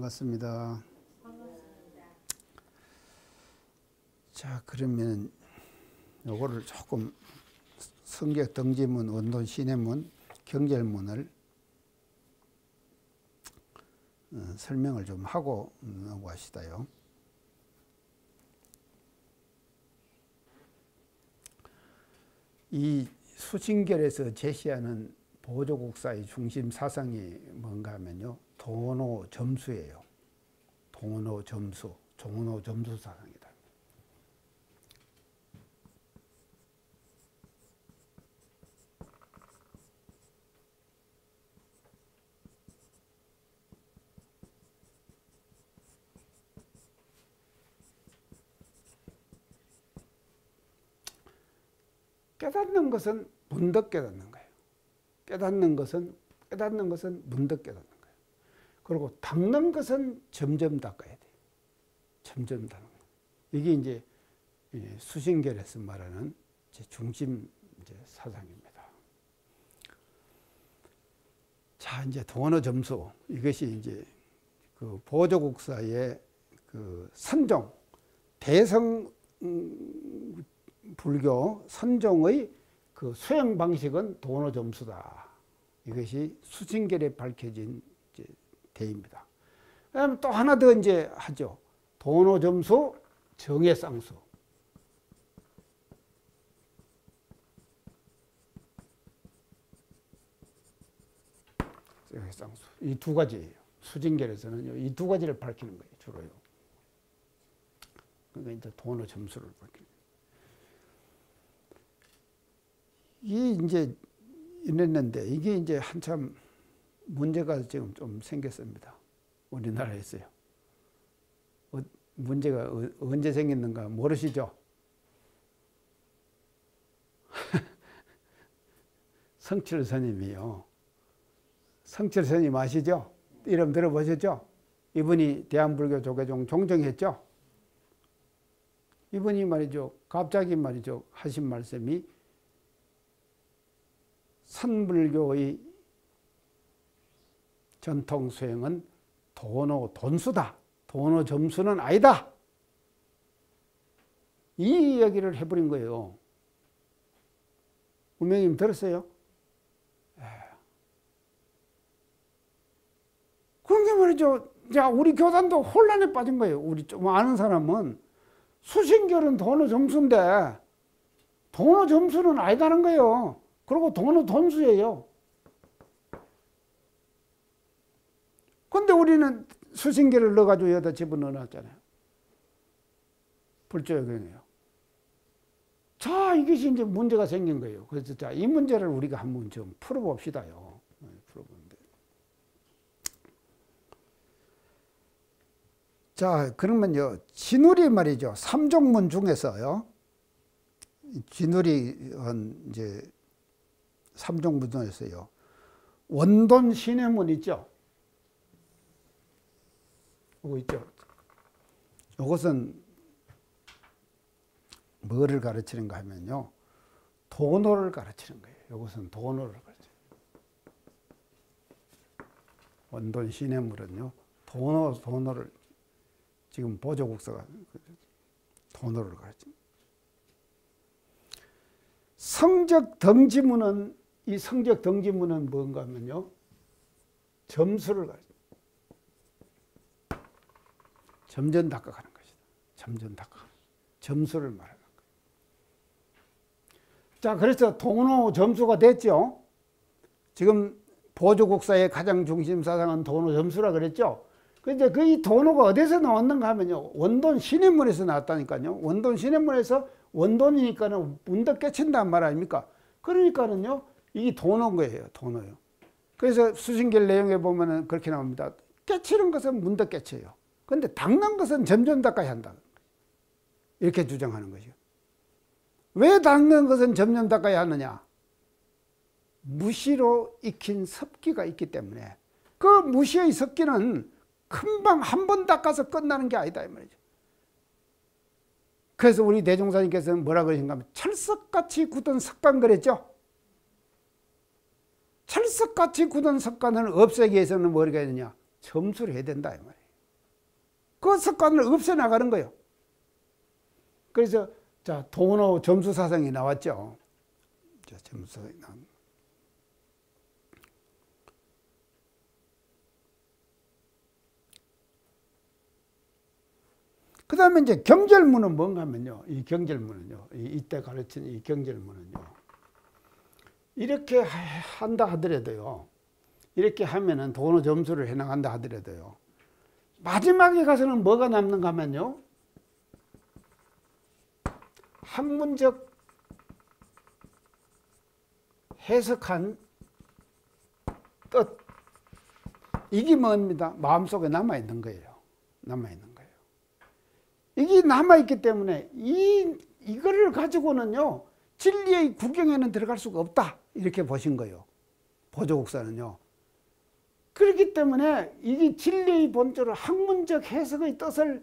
반갑습니다. 자, 그러면 요거를 조금 성격 등지문, 원돈 신해문, 경절문을 설명을 좀 하고 하시다요. 이 수신결에서 제시하는 보조국사의 중심 사상이 뭔가 하면요, 도노점수예요. 도노점수, 종노점수 사상이다. 깨닫는 것은 문득 깨닫는 거예요. 깨닫는 것은 문득 깨닫는 거예요. 그리고 닦는 것은 점점 닦아야 돼요. 점점 닦는 거예요. 이게 이제 수신결에서 말하는 중심 사상입니다. 자, 이제 도노점수, 이것이 이제 그 보조국사의 그 선종, 대성 불교 선종의 그 수행 방식은 도노점수다. 이것이 수신결에 밝혀진 대입니다. 그다음에 또 하나 더 이제 하죠. 도노점수, 정해쌍수. 정해쌍수. 이 두 가지예요. 수신결에서는요, 이 두 가지를 밝히는 거예요, 주로요. 그러니까 이제 도노점수를 밝히는 거예요. 이게 이제 이랬는데, 이게 이제 한참 문제가 지금 좀 생겼습니다. 우리나라에서요. 문제가 언제 생겼는가 모르시죠? 성철 스님이요. 성철 스님 아시죠? 이름 들어보셨죠? 이분이 대한불교 조계종 종정했죠? 이분이 말이죠, 갑자기 말이죠, 하신 말씀이 선불교의 전통 수행은 도노돈수다. 도노점수는 아니다. 이 이야기를 해버린 거예요. 우명님 들었어요? 그런 게 말이죠. 자, 우리 교단도 혼란에 빠진 거예요. 우리 좀 아는 사람은 수신결은 도노점수인데 도노점수는 아니다는 거예요. 그리고 도노돈수예요. 근데 우리는 수신결을 넣어가지고 여기다 집어넣어놨잖아요. 불조역이네요. 자, 이것이 이제 문제가 생긴 거예요. 그래서 자, 이 문제를 우리가 한번 좀 풀어봅시다요. 풀어보는데. 자, 그러면요, 진울이 말이죠. 삼종문 중에서요. 진울이 이제 삼종문 중에서요. 원돈 신해문 있죠. 이거 있죠. 이것은 뭐를 가르치는가 하면요, 도노를 가르치는 거예요. 이것은 도노를 가르쳐요. 원돈 신해물은요, 도노를 지금 보조국사가 도노를 가르칩니다. 성적 등지문은, 이 성적 등지문은 뭔가 하면요, 점수를 가르칩니다. 점점 닦아가는 것이다. 점점 닦아가는 점수를 말하는 거예요. 자, 그래서 도노 점수가 됐죠. 지금 보조국사의 가장 중심 사상은 도노 점수라 그랬죠. 그런데 그 이 도노가 어디서 나왔는가 하면요, 원돈 신해문에서 나왔다니까요. 원돈 신해문에서, 원돈이니까는 문득 깨친단 말 아닙니까? 그러니까는요, 이 도노인 거예요. 도노요. 그래서 수신결 내용에 보면은 그렇게 나옵니다. 깨치는 것은 문득 깨쳐요. 근데 닦는 것은 점점 닦아야 한다. 이렇게 주장하는 거죠. 왜 닦는 것은 점점 닦아야 하느냐? 무시로 익힌 습기가 있기 때문에, 그 무시의 습기는 금방 한 번 닦아서 끝나는 게 아니다 이 말이죠. 그래서 우리 대종사님께서는 뭐라 그러신가 하면 철석같이 굳은 습관 그랬죠. 철석같이 굳은 습관을 없애기 위해서는 뭐가 해야 되냐? 점수를 해야 된다 이 말이에요. 그 습관을 없애나가는 거예요. 그래서 자, 도노 점수 사상이 나왔죠. 자, 점수 사상이 나왔. 그 다음에 이제 경절문은 뭔가 하면요. 이 경절문은요. 이때 가르친 이 경절문은요. 이렇게 한다 하더라도요. 이렇게 하면은 도노 점수를 해나간다 하더라도요. 마지막에 가서는 뭐가 남는가 하면요. 학문적 해석한 뜻. 이게 뭡니다. 마음속에 남아있는 거예요. 남아있는 거예요. 이게 남아있기 때문에 이거를 가지고는요. 진리의 구경에는 들어갈 수가 없다. 이렇게 보신 거예요. 보조국사는요. 그렇기 때문에 이게 진리의 본질을 학문적 해석의 뜻을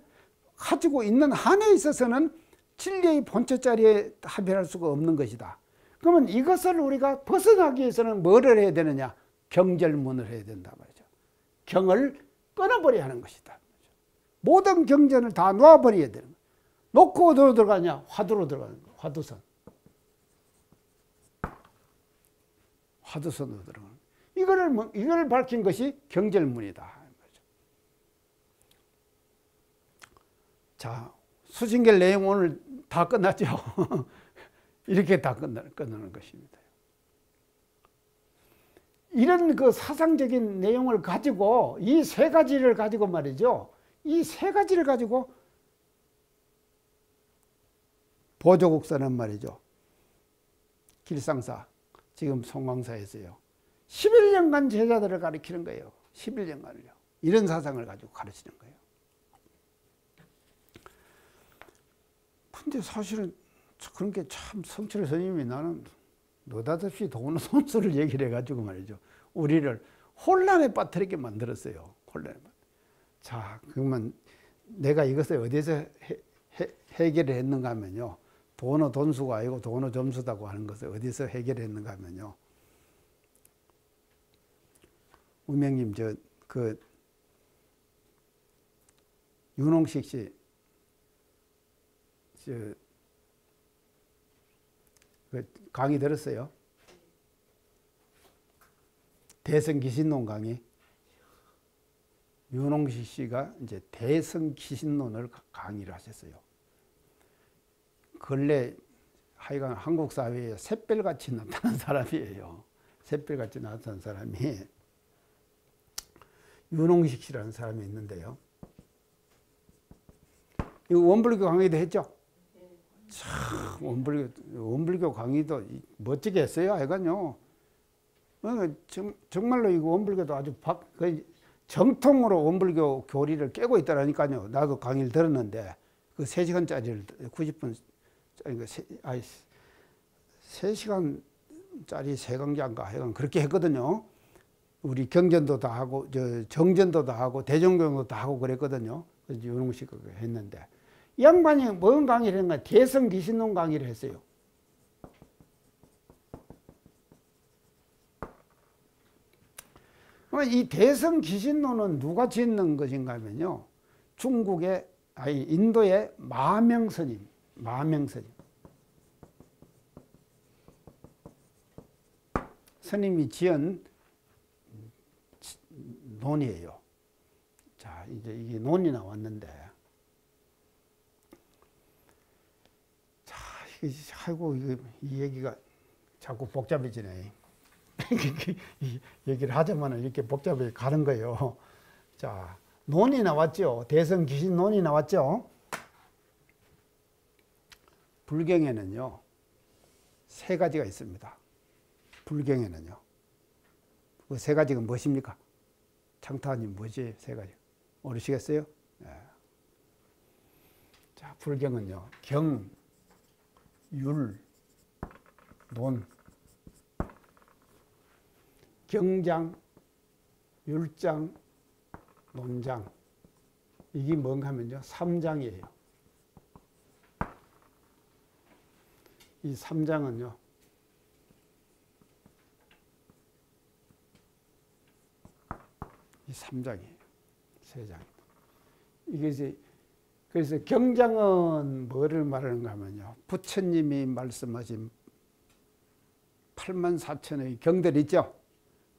가지고 있는 한에 있어서는 진리의 본체 자리에 합의할 수가 없는 것이다. 그러면 이것을 우리가 벗어나기 위해서는 뭐를 해야 되느냐? 경절문을 해야 된다 말이죠. 경을 끊어버려야 하는 것이다. 모든 경전을 다 놓아버려야 되는 거예요. 놓고 어디로 들어가냐? 화두로 들어가는 거예요. 화두선. 화두선으로 들어가는 거예요. 이걸 밝힌 것이 경절문이다. 자, 수신결 내용 오늘 다 끝났죠. 이렇게 다 끝나는 것입니다. 이런 그 사상적인 내용을 가지고 이 세 가지를 가지고 말이죠. 이 세 가지를 가지고 보조국사는 말이죠. 길상사, 지금 송광사에서요. 11년간 제자들을 가르치는 거예요. 11년간을요. 이런 사상을 가지고 가르치는 거예요. 근데 사실은 그런 게 참 성철 스님이 나는 느닷없이 도노 선수를 얘기를 해가지고 말이죠. 우리를 혼란에 빠뜨리게 만들었어요. 혼란에 빠뜨리게. 자, 그러면 내가 이것을 어디서 해결을 했는가 하면요. 도노 돈수가 아니고 도노 점수다고 하는 것을 어디서 해결을 했는가 하면요. 우명님, 윤홍식 씨, 강의 들었어요? 대성기신론 강의. 윤홍식 씨가 이제 대성기신론을 강의를 하셨어요. 근래 하여간 한국 사회에 샛별같이 나타난 사람이에요. 샛별같이 나타난 사람이 윤홍식 씨라는 사람이 있는데요. 이거 원불교 강의도 했죠? 참, 원불교 강의도 멋지게 했어요. 하여간요. 정말로 이거 원불교도 아주 정통으로 원불교 교리를 깨고 있다라니까요. 나도 강의를 들었는데, 그 3시간짜리를, 90분, 3시간짜리 3강좌인가 하여간 그렇게 했거든요. 우리 경전도 다 하고, 정전도 다 하고, 대종경도 다 하고 그랬거든요. 그래서 윤홍식 했는데. 이 양반이 뭔 강의를 했는가? 대성기신론 강의를 했어요. 이 대성기신론은 누가 짓는 것인가 하면요. 인도의 마명스님. 스님이 지은 논이에요. 자, 이제 이게 논이 나왔는데. 아이고, 이 얘기가 자꾸 복잡해지네. 이 얘기를 하자면 이렇게 복잡하게 가는 거예요. 자, 논이 나왔죠. 대성기신 논이 나왔죠. 불경에는요, 3가지가 있습니다. 불경에는요. 그 3가지가 무엇입니까? 창타님, 뭐지? 3가지. 모르시겠어요? 네. 자, 불경은요, 경, 율, 논. 경장, 율장, 논장. 이게 뭔가 하면요. 3장이에요. 이 3장은요. 이 3장이에요. 3장. 이게 그래서 경장은 뭐를 말하는가 하면요. 부처님이 말씀하신 84,000의 경들 있죠.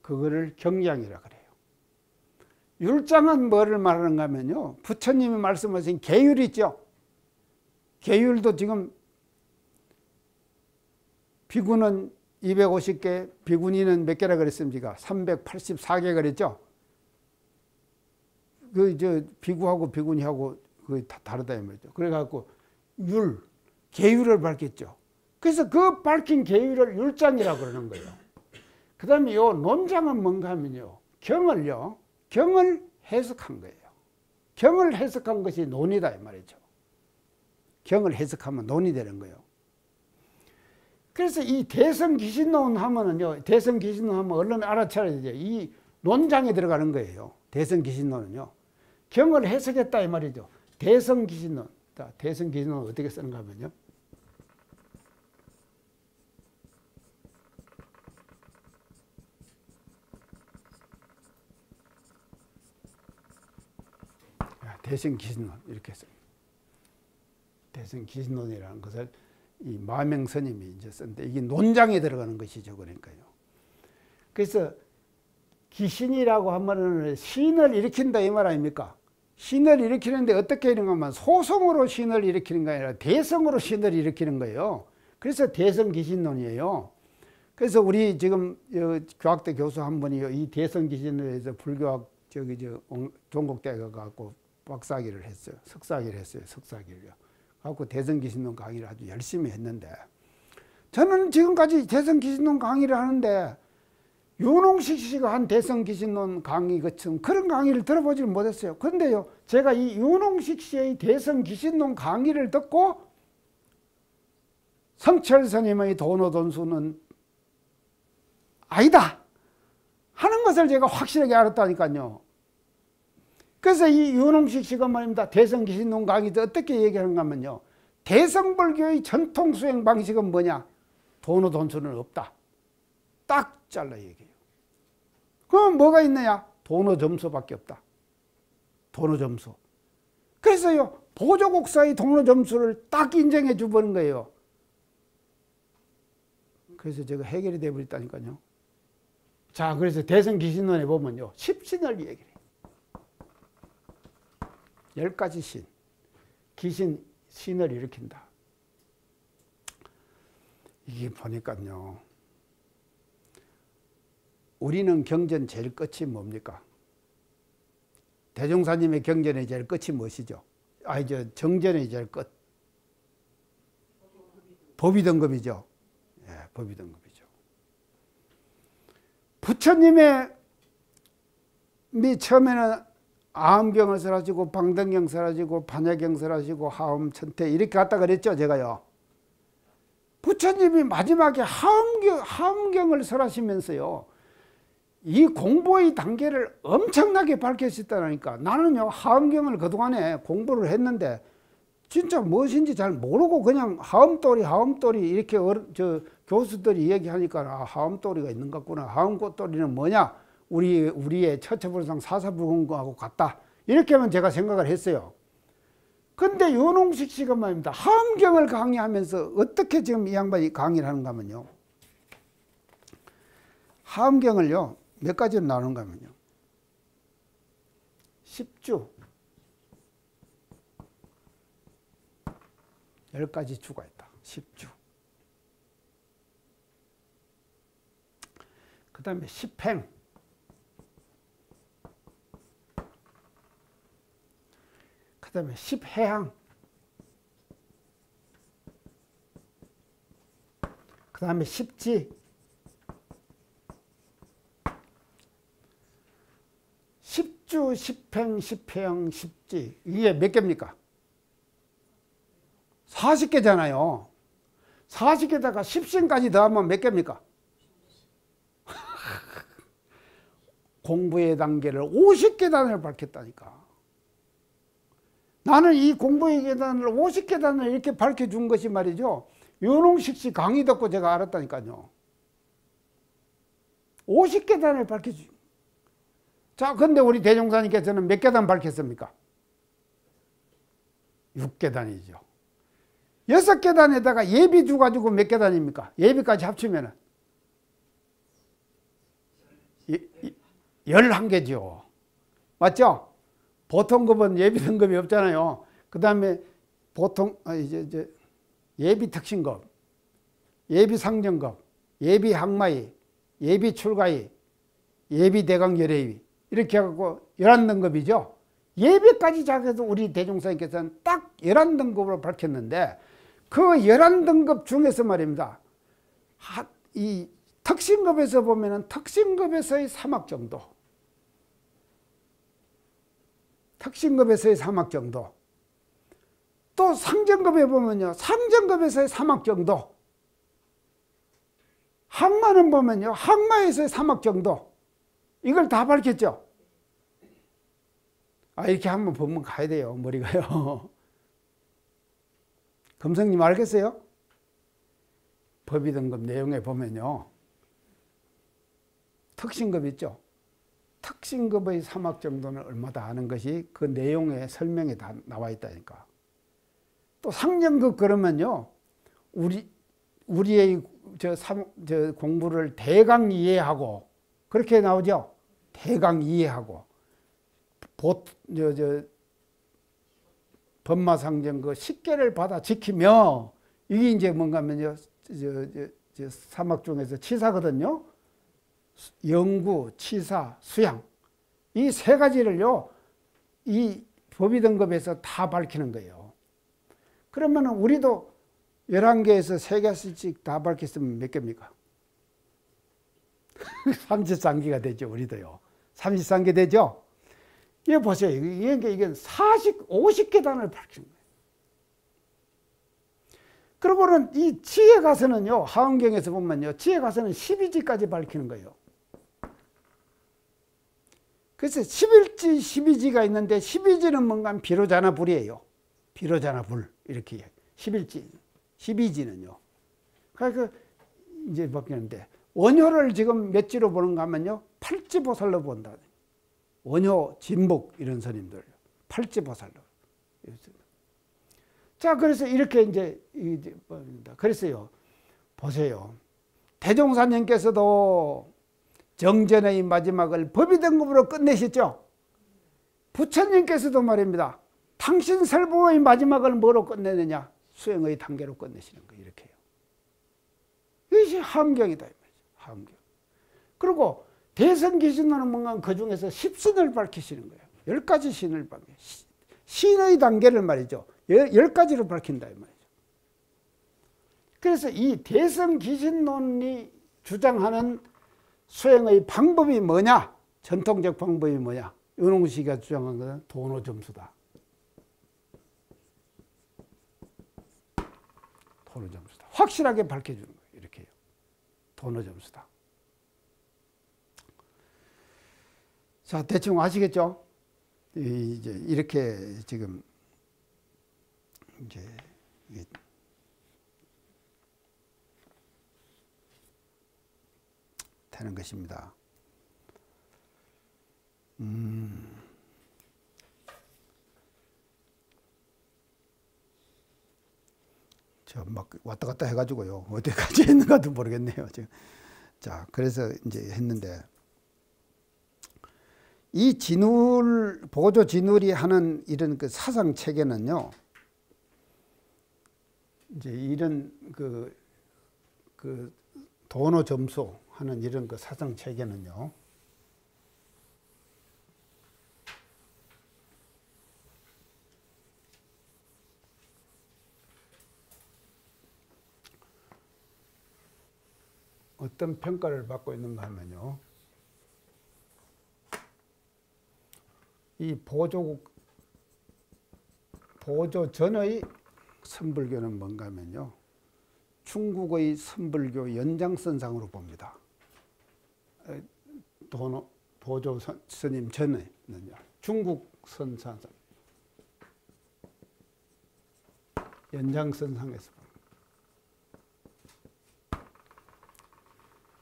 그거를 경장이라 그래요. 율장은 뭐를 말하는가 하면요. 부처님이 말씀하신 계율 있죠. 계율도 지금 비구는 250개, 비구니는 몇 개라 그랬습니까? 384개 그랬죠. 비구하고 비구니하고 그게 다 다르다 이 말이죠. 그래갖고 계율을 밝혔죠. 그래서 그 밝힌 계율을 율장이라고 그러는 거예요. 그 다음에 요 논장은 뭔가 하면요. 경을 해석한 거예요. 경을 해석한 것이 논이다 이 말이죠. 경을 해석하면 논이 되는 거예요. 그래서 이 대성기신론 하면은요, 대성기신론 하면 얼른 알아차려야 되죠. 이 논장에 들어가는 거예요. 대성기신론은요. 경을 해석했다 이 말이죠. 대성기신론. 대성기신론 어떻게 쓰는가 하면요. 대성기신론 이렇게 씁니다. 대성기신론이라는 것을 이 마명 스님이 이제 쓴데 이게 논장에 들어가는 것이죠. 그러니까요. 그래서 기신이라고 하면은 신을 일으킨다 이 말 아닙니까? 신을 일으키는데 어떻게 이런가 하면 소성으로 신을 일으키는 게 아니라 대성으로 신을 일으키는 거예요. 그래서 대성기신론이에요. 그래서 우리 지금 교학대 교수 한 분이 이 대성기신론에서 불교학 종국대에 가고 박사학위를 했어요. 석사학위를 했어요. 석사학위를요. 갖고 대성기신론 강의를 아주 열심히 했는데 저는 지금까지 대성기신론 강의를 하는데 윤홍식 씨가 한 대성기신론 강의 같은 그런 강의를 들어보지 못했어요. 그런데요, 제가 이 윤홍식 씨의 대성기신론 강의를 듣고 성철 스님의 도노돈수는 아니다 하는 것을 제가 확실하게 알았다니까요. 그래서 이 윤홍식 씨가 말입니다. 대성기신론 강의도 어떻게 얘기하는가 하면요. 대성불교의 전통 수행 방식은 뭐냐? 도노돈수는 없다. 딱 잘라 얘기해요. 그럼 뭐가 있느냐? 도노점수밖에 없다. 도노점수. 그래서요, 보조국사의 도노점수를 딱 인정해 주버린 거예요. 그래서 제가 해결이 되어버렸다니까요. 자, 그래서 대성기신론에 보면요, 10신을 얘기해요. 10가지 신. 신을 일으킨다. 이게 보니까요, 우리는 경전 제일 끝이 뭡니까? 대종사님의 경전의 제일 끝이 무엇이죠? 정전의 제일 끝. 법위등급이죠. 예, 법위등급이죠. 부처님의 처음에는 아음경을 설하시고 방등경 설하시고 반야경 설하시고 하음 천태 이렇게 갔다 그랬죠, 제가요. 부처님이 마지막에 하음경을 설하시면서요, 이 공부의 단계를 엄청나게 밝히셨다니까. 나는요, 하음경을 그동안에 공부를 했는데 진짜 무엇인지 잘 모르고 그냥 하음돌이 이렇게 교수들이 얘기하니까 하음돌이가 있는 것 같구나. 하음돌이는 뭐냐? 우리의 처처불상 사사불공하고 같다. 이렇게 하면 제가 생각을 했어요. 근데 윤홍식 씨가 말입니다. 하음경을 강의하면서 어떻게 지금 이 양반이 강의를 하는가 하면요. 하음경을요, 몇 가지로 나누는가 하면요. 10주. 10가지 주가 있다. 10주. 그 다음에 10행. 그 다음에 10해양. 그 다음에 10지. 10주, 10행, 10해양, 10지. 이게 몇 개입니까? 40개잖아요. 40개다가 10신까지 더하면 몇 개입니까? 공부의 단계를 50계단을 밝혔다니까. 나는 이 공부의 계단을 50계단을 이렇게 밝혀준 것이 말이죠. 윤홍식 씨 강의 듣고 제가 알았다니까요. 50계단을 밝혀준. 자, 근데 우리 대종사님께서는 몇 계단 밝혔습니까? 6계단이죠. 6계단에다가 예비 줘가지고 몇 계단입니까? 예비까지 합치면은 11개죠. 맞죠? 보통 급은 예비 등급이 없잖아요. 그 다음에 보통, 이제 예비 특신급, 예비 상정급, 예비 항마위, 예비 출가위, 예비 대강 열애위. 이렇게 해갖고 11등급이죠. 예비까지 작해서 우리 대종사님께서는 딱 11등급으로 밝혔는데 그 11등급 중에서 말입니다. 이 특신급에서 보면은 특신급에서의 3학 정도. 특신급에서의 3학 정도. 또 상정급에 보면요. 상정급에서의 3학 정도. 항마는 보면요. 항마에서의 3학 정도. 이걸 다 밝혔죠. 이렇게 한번 보면 가야 돼요. 머리가요. 금성님 알겠어요? 법의등급 내용에 보면요. 특신급 있죠. 특신급의 3학 정도는 얼마다 하는 것이 그 내용의 설명에 다 나와 있다니까. 또 상정급 그러면요. 우리의 저 공부를 대강 이해하고 그렇게 나오죠. 대강 이해하고 법마상정 그 10개를 받아 지키며 이게 이제 뭔가 하면요. 3학 중에서 치사거든요. 연구, 치사, 수양 이 세 가지를요. 이 법의등급에서 다 밝히는 거예요. 그러면 우리도 11개에서 3개씩 다 밝혔으면 몇 개입니까? 33개가 되죠. 우리도요. 33개 되죠. 이거 보세요. 이게 50계단을 밝힌 거예요. 그리고는 이 지혜 가서는요. 하원경에서 보면요. 지혜 가서는 12지까지 밝히는 거예요. 그래서 11지, 12지가 있는데 12지는 뭔가 비로자나 불이에요. 비로자나 불 이렇게 11지, 12지는요. 그러니까 이제 바뀌는데 원효를 지금 몇 지로 보는가 하면요. 8지보살로 본다. 원효, 진복 이런 스님들 8지보살로. 자, 그래서 이렇게 이제 그랬어요. 보세요. 대종사님께서도 정전의 마지막을 법의등급으로 끝내셨죠. 부처님께서도 말입니다. 당신 설보의 마지막을 뭐로 끝내느냐? 수행의 단계로 끝내시는 거예요. 이렇게 해요. 이것이 함경이다. 함경. 그리고 대성기신론은 뭔가 그 중에서 10신을 밝히시는 거예요. 10가지 신을 밝혀. 신의 단계를 말이죠. 10가지로 밝힌다. 이 말이죠. 그래서 이 대성기신론이 주장하는 수행의 방법이 뭐냐? 전통적 방법이 뭐냐? 윤홍식이가 주장한 것은 도노점수다. 도노점수다. 확실하게 밝혀주는 거예요. 이렇게 해요. 도노점수다. 자, 대충 아시겠죠? 이제 이렇게 지금 이제 되는 것입니다. 저 막 왔다 갔다 해가지고요. 어디까지 했는가도 모르겠네요. 지금. 자, 그래서 이제 했는데 이 진울, 보조 진울이 하는 이런 그 사상 체계는요. 이제 이런 그 도노 점수 하는 이런 그 사상 체계는요. 어떤 평가를 받고 있는가 하면요. 이 보조 전의 선불교는 뭔가 하면요. 중국의 선불교 연장선상으로 봅니다. 보조 스님 전에는요. 중국 선상 연장선상에서 봅니다.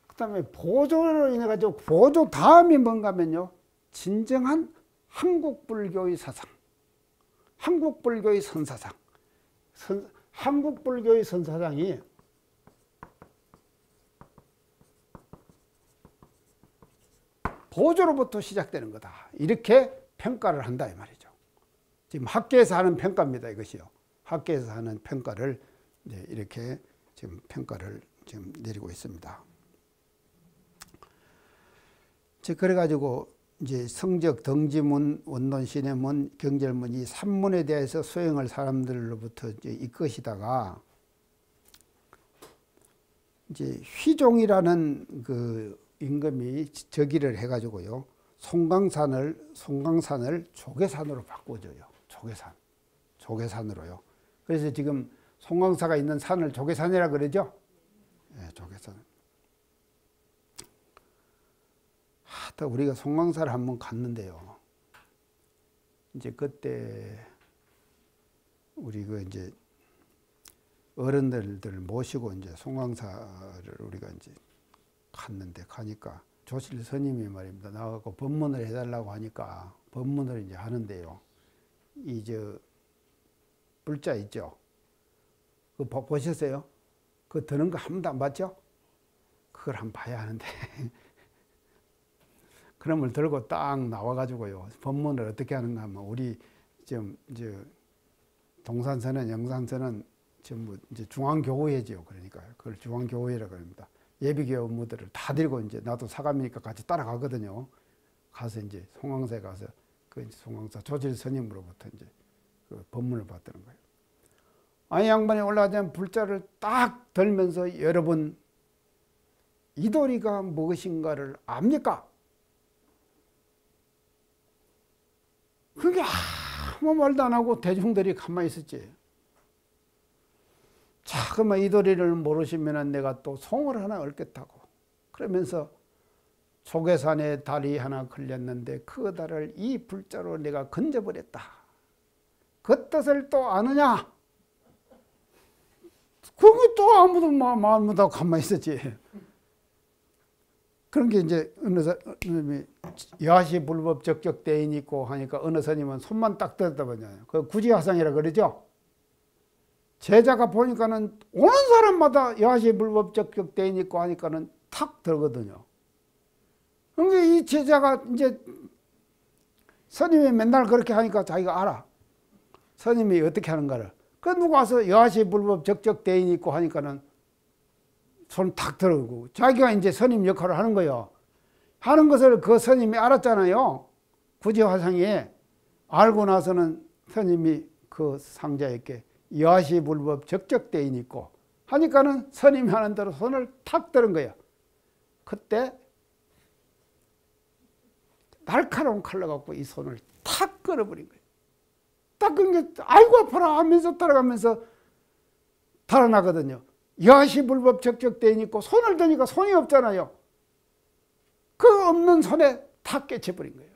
그 다음에 보조로 인해 가지고 보조 다음이 뭔가 하면요. 진정한 한국 불교의 사상. 한국불교의 선사상, 한국불교의 선사상이 보조로부터 시작되는 거다. 이렇게 평가를 한다 이 말이죠. 지금 학계에서 하는 평가입니다. 이것이요. 학계에서 하는 평가를 이렇게 지금 평가를 지금 내리고 있습니다. 그래가지고 이제 성적, 덩지문, 원론, 신해문, 경절문 이 3문에 대해서 수행을 사람들로부터 이제 이것이다가 이제 휘종이라는 그 임금이 저기를 해가지고요. 송강산을 조계산으로 바꿔줘요. 조계산으로요. 그래서 지금 송강사가 있는 산을 조계산이라 그러죠. 네, 조계산. 하여튼 우리가 송강사를 한번 갔는데요. 이제 그때 우리 그 이제 어른들 모시고 이제 송강사를 우리가 이제 갔는데 가니까 조실 스님이 말입니다. 나가고 법문을 해달라고 하니까 법문을 이제 하는데요. 이 저 불자 있죠. 그거 보셨어요? 그거 드는 거 한 번도 안 봤죠? 그걸 한번 봐야 하는데 그럼을 들고 딱 나와가지고요. 법문을 어떻게 하는가 하면 우리 좀 이제 동산서는 영산서는 전부 이제 중앙교회지요. 그러니까 그걸 중앙교회라고 합니다. 예비교 업무들을 다 들고 이제 나도 사감이니까 같이 따라가거든요. 가서 이제 송강사에 가서 그 송강사 조실 스님으로부터 이제 그 법문을 받드는 거예요. 아니 양반이 올라가자면 불자를 딱 들면서 여러분 이도리가 무엇인가를 압니까? 그게 아무 말도 안 하고 대중들이 가만히 있었지. 자, 그러면 이도리를 모르시면 내가 또 송을 하나 얽겠다고. 그러면서 조계산에 달이 하나 걸렸는데 그 달을 이 불자로 내가 건져버렸다. 그 뜻을 또 아느냐? 그게 또 아무도 말 못하고 가만히 있었지. 그런 게 이제 어느 스님이 여하시 불법 적적 대인 있고 하니까 어느 스님은 손만 딱 들었다보냐. 그 구지화상이라 그러죠. 제자가 보니까는 오는 사람마다 여하시 불법 적적 대인 있고 하니까는 탁 들거든요. 그러니까 이 제자가 이제 스님이 맨날 그렇게 하니까 자기가 알아. 스님이 어떻게 하는가를. 그 누가 와서 여하시 불법 적적 대인 있고 하니까는 손 탁 들고 자기가 이제 스님 역할을 하는 거예요. 하는 것을 그 스님이 알았잖아요. 구지화상이 알고 나서는 스님이 그 상자에게 여하시 불법 적적 대인 있고 하니까는 스님이 하는 대로 손을 탁 들은 거예요. 그때 날카로운 칼로 갖고 이 손을 탁 끌어버린 거예요. 딱 끈 게 아이고 아파라 하면서 따라가면서 달아나거든요. 여하시 불법 적적 대인 있고 손을 드니까 손이 없잖아요. 그 없는 손에 탁 깨쳐버린 거예요.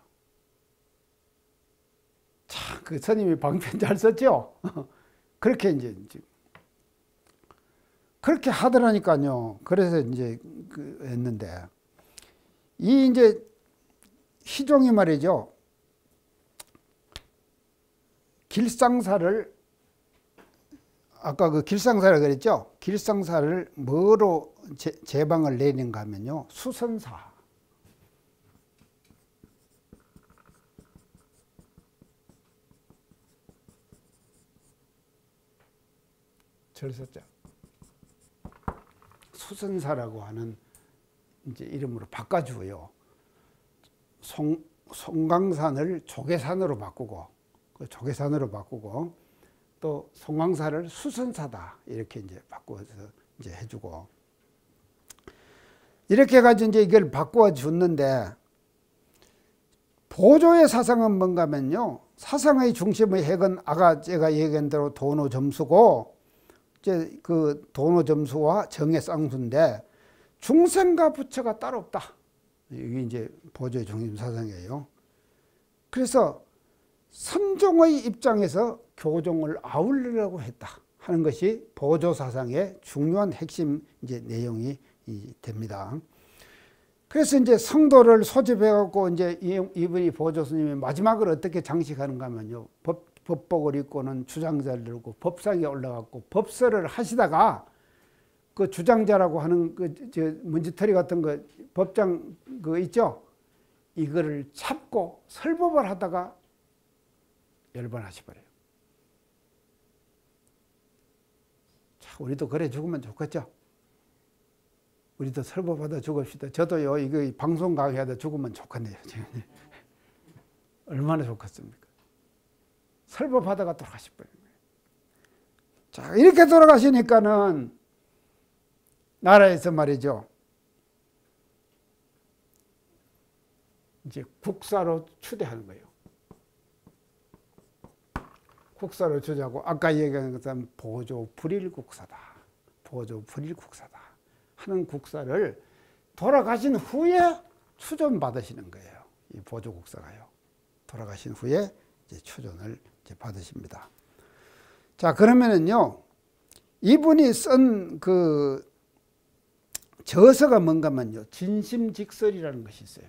참, 그 스님이 방편 잘 썼죠? 그렇게 이제 그렇게 하더라니까요. 그래서 이제 했는데 이 이제 희종이 말이죠. 길상사를 아까 그 길상사라 그랬죠. 길상사를 뭐로 제방을 내는가 하면요. 수선사. 절섰자. 수선사라고 하는 이제 이름으로 바꿔주어요. 송강산을 조계산으로 바꾸고, 그 조계산으로 바꾸고, 또 송강사를 수선사다 이렇게 이제 바꿔서 이제 해주고, 이렇게 해가지고 이제 이걸 바꾸어 줬는데, 보조의 사상은 뭔가면요, 사상의 중심의 핵은 아까 제가 얘기한 대로 도노점수고, 이제 그 도노점수와 정의 쌍수인데 중생과 부처가 따로 없다. 이게 이제 보조의 중심 사상이에요. 그래서 선종의 입장에서 교종을 아울리려고 했다 하는 것이 보조 사상의 중요한 핵심 이제 내용이 됩니다. 그래서 이제 성도를 소집해 갖고 이제 이분이 보조 스님이 마지막으로 어떻게 장식하는가 하면요. 법복을 입고는 주장자를 들고 법상에 올라갔고 법설을 하시다가 그 주장자라고 하는 먼지털이 같은 거 법장 그 있죠? 이거를 잡고 설법을 하다가 열반하셔버려요. 자, 우리도 그래 죽으면 좋겠죠? 우리도 설법하다 죽읍시다. 저도요, 이거 방송 강의하다 죽으면 좋겠네요. 얼마나 좋겠습니까? 설법하다가 돌아가셔버린 거예요. 자, 이렇게 돌아가시니까는 나라에서 말이죠. 이제 국사로 추대하는 거예요. 국사로 추대하고 아까 얘기한 것은 보조 불일국사다. 보조 불일국사다. 하는 국사를 돌아가신 후에 추존 받으시는 거예요. 이 보조 국사가요. 돌아가신 후에 이제 추존을 이제 받으십니다. 자, 그러면은요, 이분이 쓴 그 저서가 뭔가면요, 진심직설이라는 것이 있어요.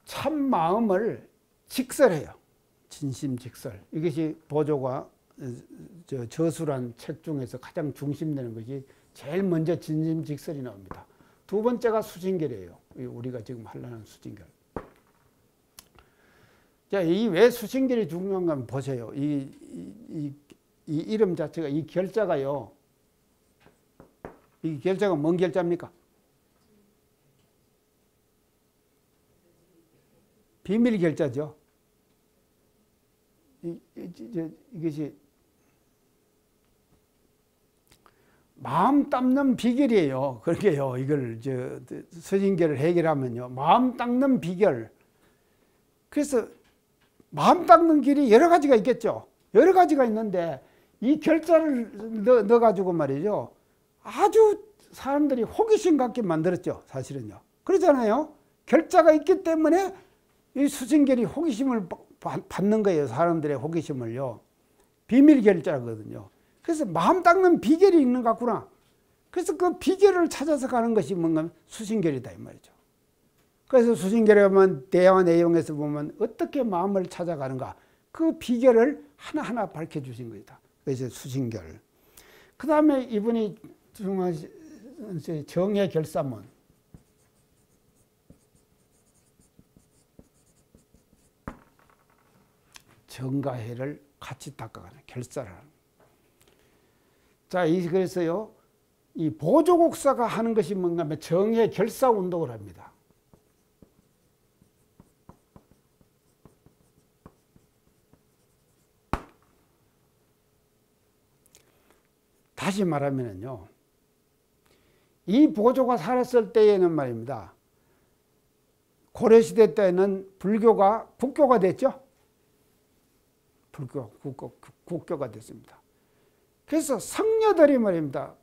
참 마음을 직설해요. 진심직설. 이것이 보조가 저수란 책 중에서 가장 중심되는 것이 제일 먼저 진심직설이 나옵니다. 두 번째가 수징결이에요. 우리가 지금 하려는 수징결. 자, 이 왜 수징결이 중요한가 하면 보세요. 이 이름 자체가, 이 결자가요. 이 결자가 뭔 결자입니까? 비밀 결자죠. 이것이 마음 닦는 비결이에요. 그러게요. 이걸 수징결을 해결하면요, 마음 닦는 비결. 그래서 마음 닦는 길이 여러 가지가 있겠죠. 여러 가지가 있는데 이 결자를 넣어가지고 말이죠, 아주 사람들이 호기심 갖게 만들었죠. 사실은요. 그러잖아요. 결자가 있기 때문에 이 수징결이 호기심을 받는 거예요. 사람들의 호기심을요. 비밀 결자거든요. 그래서 마음 닦는 비결이 있는 것 같구나. 그래서 그 비결을 찾아서 가는 것이 뭔가 수징결이다 이 말이죠. 그래서 수징결에 보면 대화 내용에서 보면 어떻게 마음을 찾아가는가, 그 비결을 하나하나 밝혀주신 것이다. 그래서 수징결. 그 다음에 이분이 정해결사문. 정과 해를 같이 닦아가는 결사를 하는. 자, 그래서요, 이 보조국사가 하는 것이 뭔가 하면 정해 결사 운동을 합니다. 다시 말하면요, 이 보조가 살았을 때에는 말입니다, 고려시대 때는 불교가 국교가 됐죠. 국교가 됐습니다. 그래서 성녀들이 말입니다,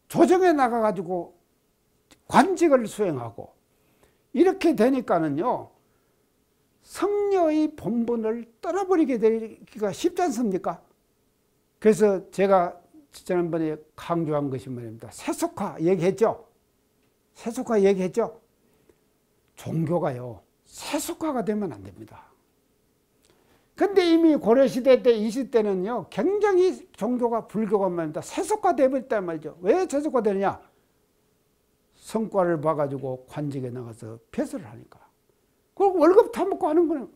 조정에 나가가지고 관직을 수행하고 이렇게 되니까는요, 성녀의 본분을 떠나버리게 되기가 쉽지 않습니까? 그래서 제가 지난번에 강조한 것이 말입니다, 세속화 얘기했죠. 세속화 얘기했죠. 종교가요, 세속화가 되면 안 됩니다. 근데 이미 고려시대 때, 이 시대는요, 굉장히 종교가, 불교가 말입니다, 세속화 되버렸단 말이죠. 왜 세속화 되느냐? 성과를 봐가지고 관직에 나가서 폐설을 하니까. 그리고 월급 타먹고 하는 거예요.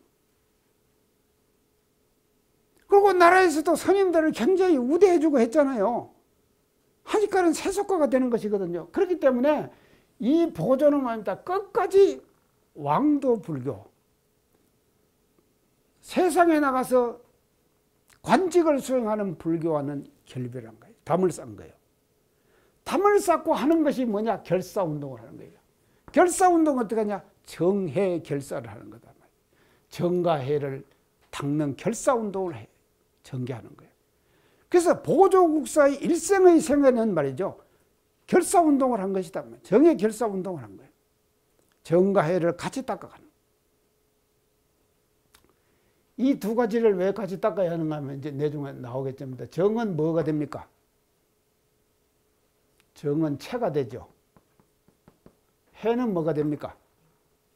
그리고 나라에서도 스님들을 굉장히 우대해주고 했잖아요. 하니까는 세속화가 되는 것이거든요. 그렇기 때문에 이 보조는 말입니다, 끝까지 왕도 불교, 세상에 나가서 관직을 수행하는 불교와는 결별한 거예요. 담을 쌓은 거예요. 담을 쌓고 하는 것이 뭐냐? 결사운동을 하는 거예요. 결사운동은 어떻게 하냐? 정해 결사를 하는 거다. 정과 해를 닦는 결사운동을 해. 전개하는 거예요. 그래서 보조국사의 일생의 생애는 말이죠, 결사운동을 한 것이다. 정의 결사운동을 한 거예요. 정과 해를 같이 닦아가는. 이 두 가지를 왜 같이 닦아야 하는가 하면 이제 내중에 나오겠습니다. 정은 뭐가 됩니까? 정은 채가 되죠. 해는 뭐가 됩니까?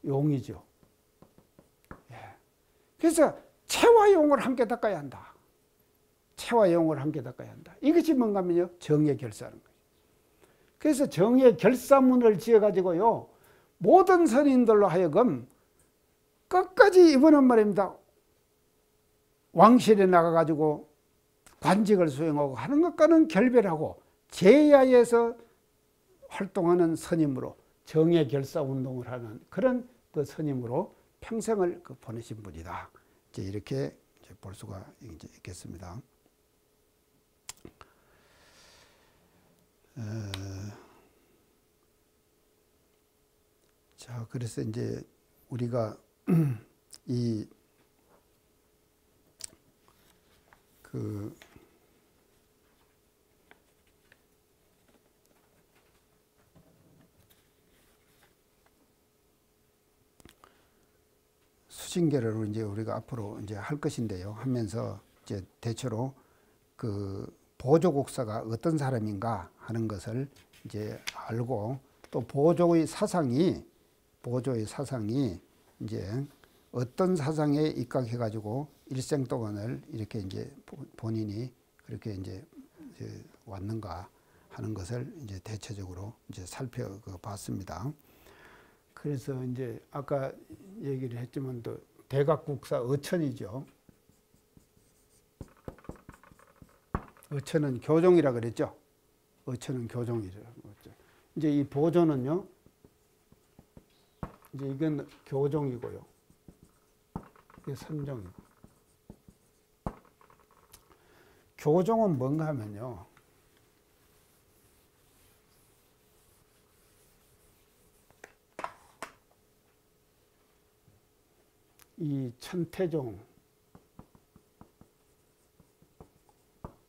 용이죠. 예. 그래서 채와 용을 함께 닦아야 한다. 채와 용을 함께 닦아야 한다. 이것이 뭔가 하면요, 정의 결사하는 거예요. 그래서 정의 결사문을 지어가지고요, 모든 선인들로 하여금 끝까지 이번엔 말입니다, 왕실에 나가가지고 관직을 수행하고 하는 것과는 결별하고 제야에서 활동하는 선임으로 정의 결사 운동을 하는 그런 그 선임으로 평생을 보내신 분이다. 이제 이렇게 볼 수가 이제 있겠습니다. 자, 그래서 이제 우리가 수징계를 이제 우리가 앞으로 이제 할 것인데요. 하면서 이제 대체로 그 보조국사가 어떤 사람인가 하는 것을 이제 알고, 또 보조의 사상이 이제 어떤 사상에 입각해 가지고 일생 동안을 이렇게 이제 본인이 그렇게 이제 왔는가 하는 것을 이제 대체적으로 이제 살펴봤습니다. 그래서 이제 아까 얘기를 했지만 또 대각국사 어천이죠. 어천은 교종이라 그랬죠. 어천은 교종이라고 했죠. 이제 이 보조는요, 이제 이건 교종이고요, 이게 선종이고. 교종은 뭔가 하면요, 이 천태종,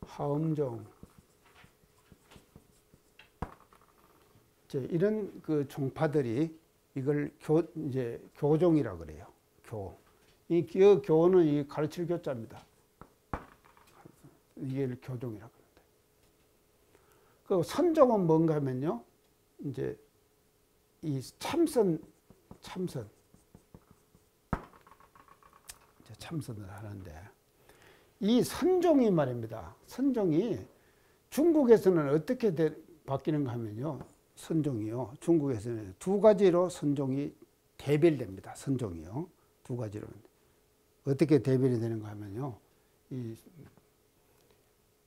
하엄종, 이런 그 종파들이 이걸 이제 교종이라 그래요. 이 교는 이 가르칠 교자입니다. 이게 교종이라 그런데. 그 선종은 뭔가 하면요, 이제 이 참선을 하는데, 이 선종이 말입니다. 선종이 중국에서는 어떻게 바뀌는가 하면요, 선종이요, 중국에서는 두 가지로 선종이 대별됩니다. 선종이요, 두 가지로. 어떻게 대별이 되는가 하면요, 이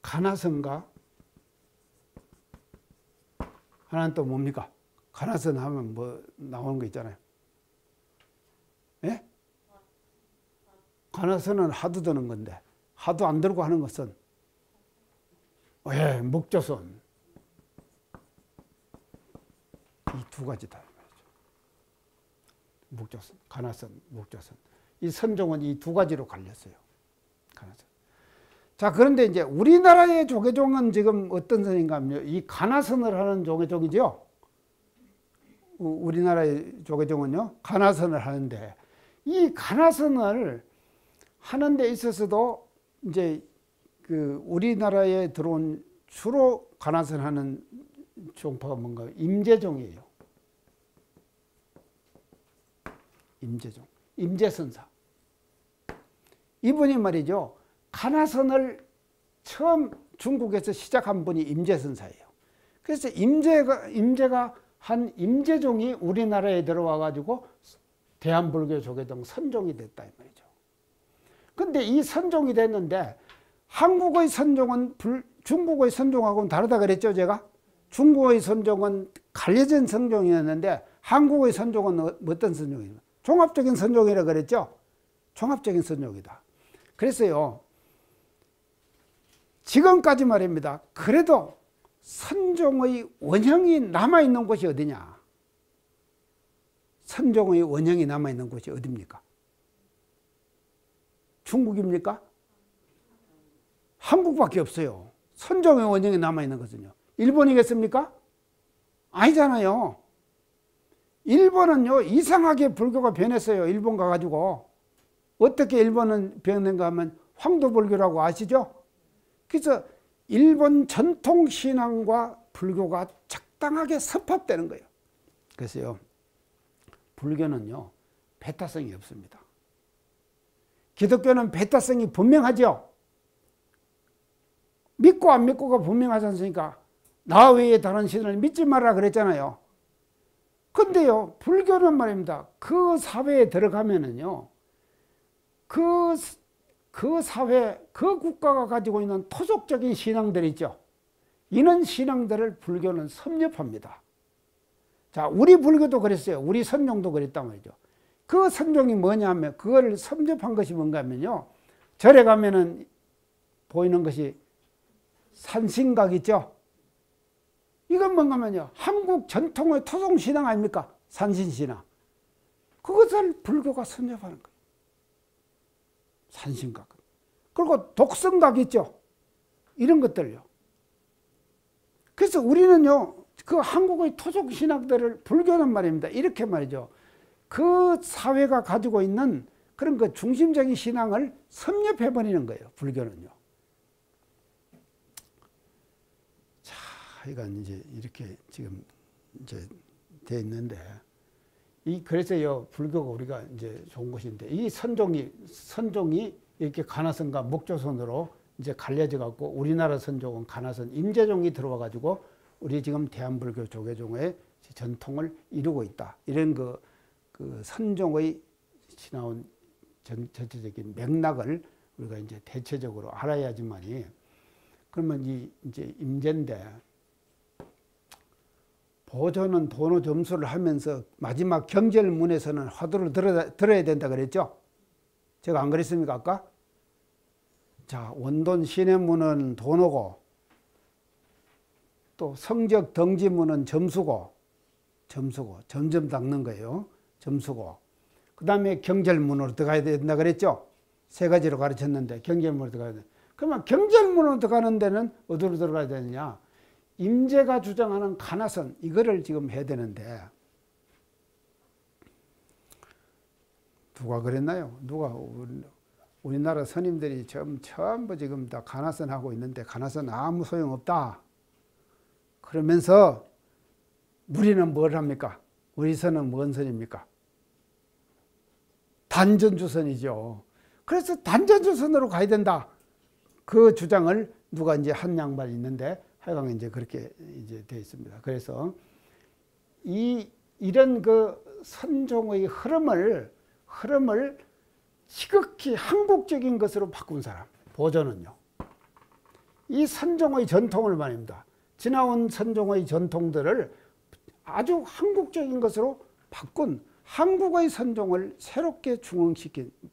가나선과 하나는 또 뭡니까? 가나선 하면 뭐 나오는 거 있잖아요. 예? 가나선은 하도 드는 건데, 하도 안 들고 하는 것은 묵조선. 이 두 가지다. 묵조선, 가나선, 묵조선. 이 선종은 이 두 가지로 갈렸어요. 가나선. 자, 그런데 이제 우리나라의 조계종은 지금 어떤 선인가 하면 이 가나선을 하는 조계종이죠. 우리나라의 조계종은요, 가나선을 하는데, 이 가나선을 하는 데 있어서도 이제 그 우리나라에 들어온 주로 가나선 하는 종파가 뭔가 임재종이에요. 임재종, 임재선사. 이분이 말이죠, 가나선을 처음 중국에서 시작한 분이 임재선사예요. 그래서 임재가 한 임재종이 우리나라에 들어와 가지고 대한불교 조계종 선종이 됐다 이 말이죠. 근데 이 선종이 됐는데, 한국의 선종은 중국의 선종하고는 다르다 그랬죠, 제가? 중국의 선종은 갈려진 선종이었는데, 한국의 선종은 어떤 선종이에요? 종합적인 선종이라 그랬죠? 종합적인 선종이다. 그래서요, 지금까지 말입니다, 그래도 선종의 원형이 남아있는 곳이 어디냐? 선종의 원형이 남아있는 곳이 어디입니까? 중국입니까? 한국밖에 없어요. 선종의 원형이 남아있는 것은요. 일본이겠습니까? 아니잖아요. 일본은요, 이상하게 불교가 변했어요. 일본 가가지고. 어떻게 일본은 변했는가 하면 황도불교라고 아시죠? 그래서 일본 전통신앙과 불교가 적당하게 섭합되는 거예요. 그래서요, 불교는요, 배타성이 없습니다. 기독교는 배타성이 분명하죠. 믿고 안 믿고가 분명하지 않습니까? 나 외에 다른 신을 믿지 말라 그랬잖아요. 근데요, 불교는 말입니다. 그 사회에 들어가면은요, 그 사회, 그 국가가 가지고 있는 토속적인 신앙들 있죠. 이런 신앙들을 불교는 섭렵합니다. 자, 우리 불교도 그랬어요. 우리 선종도 그랬단 말이죠. 그 선종이 뭐냐 하면, 그걸 섭렵한 것이 뭔가 하면요, 절에 가면은 보이는 것이 산신각 있죠. 이건 뭔가 하면요, 한국 전통의 토종신앙 아닙니까? 산신신앙. 그것을 불교가 섭렵하는 거예요. 산신각. 그리고 독성각 있죠. 이런 것들요. 그래서 우리는요, 그 한국의 토속신학들을, 불교는 말입니다, 이렇게 말이죠, 그 사회가 가지고 있는 그런 그 중심적인 신앙을 섭렵해버리는 거예요, 불교는요. 자, 이건 이제 이렇게 지금 이제 돼 있는데, 그래서요, 불교가 우리가 이제 좋은 것인데, 이 선종이 이렇게 가나선과 목조선으로 이제 갈려져 갖고, 우리나라 선종은 가나선 임재종이 들어와 가지고 우리 지금 대한불교 조계종의 전통을 이루고 있다. 이런 그 선종의 지나온 전체적인 맥락을 우리가 이제 대체적으로 알아야지만이, 그러면 이제 임재인데, 보조는 도노 점수를 하면서 마지막 경절문에서는 화두를 들어야 된다 그랬죠? 제가 안 그랬습니까, 아까? 자, 원돈 신해문은 도노고, 또 성적 덩지문은 점수고, 점점 닦는 거예요. 점수고. 그 다음에 경절문으로 들어가야 된다 그랬죠? 세 가지로 가르쳤는데, 경절문으로 들어가야 돼. 그러면 경절문으로 들어가는 데는 어디로 들어가야 되느냐? 임재가 주장하는 가나선, 이거를 지금 해야 되는데, 누가 그랬나요? 우리나라 스님들이 전부 지금 다 가나선 하고 있는데, 가나선 아무 소용없다. 그러면서 우리는 뭘 합니까? 우리 선은 뭔 선입니까? 단전주선이죠. 그래서 단전주선으로 가야 된다. 그 주장을 누가 이제 한 양반 있는데, 하여간 이제 그렇게 이제 되어 있습니다. 그래서 이런 그 선종의 흐름을 지극히 한국적인 것으로 바꾼 사람, 보조는요. 이 선종의 전통을 말입니다. 지나온 선종의 전통들을 아주 한국적인 것으로 바꾼 한국의 선종을 새롭게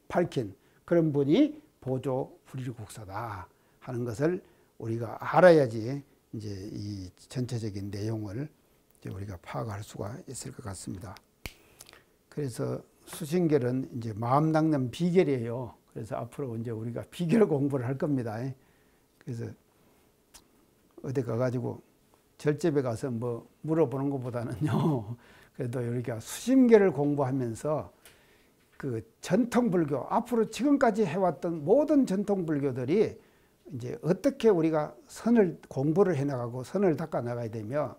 밝힌 그런 분이 보조 불일국사다 하는 것을 우리가 알아야지 이제 이 전체적인 내용을 이제 우리가 파악할 수가 있을 것 같습니다. 그래서 수신결은 이제 마음 닦는 비결이에요. 그래서 앞으로 이제 우리가 비결 공부를 할 겁니다. 그래서 어디 가가지고 절집에 가서 뭐 물어보는 것보다는요, 그래도 우리가 수신결을 공부하면서 그 전통불교, 앞으로 지금까지 해왔던 모든 전통불교들이 이제 어떻게 우리가 선을 공부를 해나가고 선을 닦아 나가야 되며,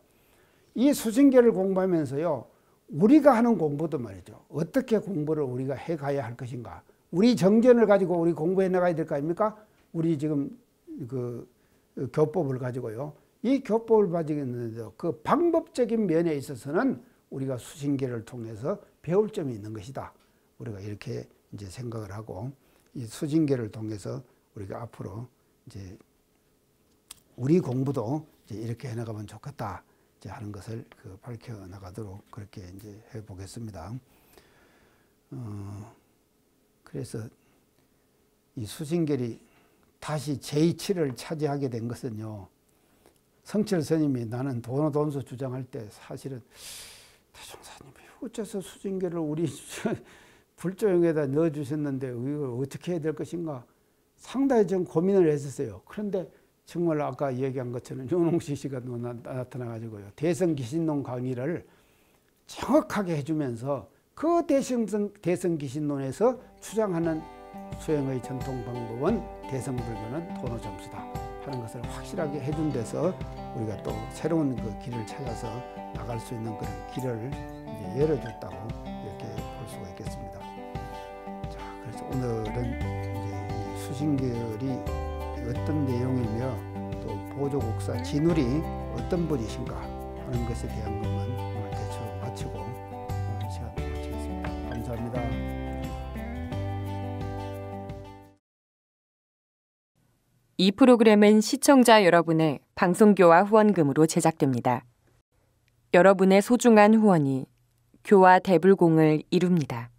이 수신결을 공부하면서요, 우리가 하는 공부도 말이죠, 어떻게 공부를 우리가 해가야 할 것인가, 우리 정견을 가지고 우리 공부해 나가야 될 거 아닙니까? 우리 지금 그 교법을 가지고요, 이 교법을 가지고 있는데 그 방법적인 면에 있어서는 우리가 수신결을 통해서 배울 점이 있는 것이다. 우리가 이렇게 이제 생각을 하고, 이 수신결을 통해서 우리가 앞으로 이제 우리 공부도 이제 이렇게 해나가면 좋겠다 이제 하는 것을 밝혀 나가도록 그렇게 이제 해보겠습니다. 그래서 이 수신결이 다시 제2치를 차지하게 된 것은요, 성철 스님이 나는 도노돈수 주장할 때 사실은 대종사님이 어째서 수신결을 우리 불조용에다 넣어주셨는데 이걸 어떻게 해야 될 것인가 상당히 좀 고민을 했었어요. 그런데 정말 아까 얘기한 것처럼 윤홍식 씨가 나타나가지고요, 대성기신론 강의를 정확하게 해주면서 그 대성기신론에서 주장하는 수행의 전통 방법은 대성불교는 도노점수다 하는 것을 확실하게 해준 데서 우리가 또 새로운 그 길을 찾아서 나갈 수 있는 그런 길을 이제 열어줬다고 이렇게 볼 수가 있겠습니다. 자, 그래서 오늘은 이제 이 수신결이 어떤 내용이며 또 보조국사 진울이 어떤 분이신가 하는 것에 대한 것만 오늘 대충 마치고 오늘 시간 마치겠습니다. 감사합니다. 이 프로그램은 시청자 여러분의 방송교화 후원금으로 제작됩니다. 여러분의 소중한 후원이 교화 대불공을 이룹니다.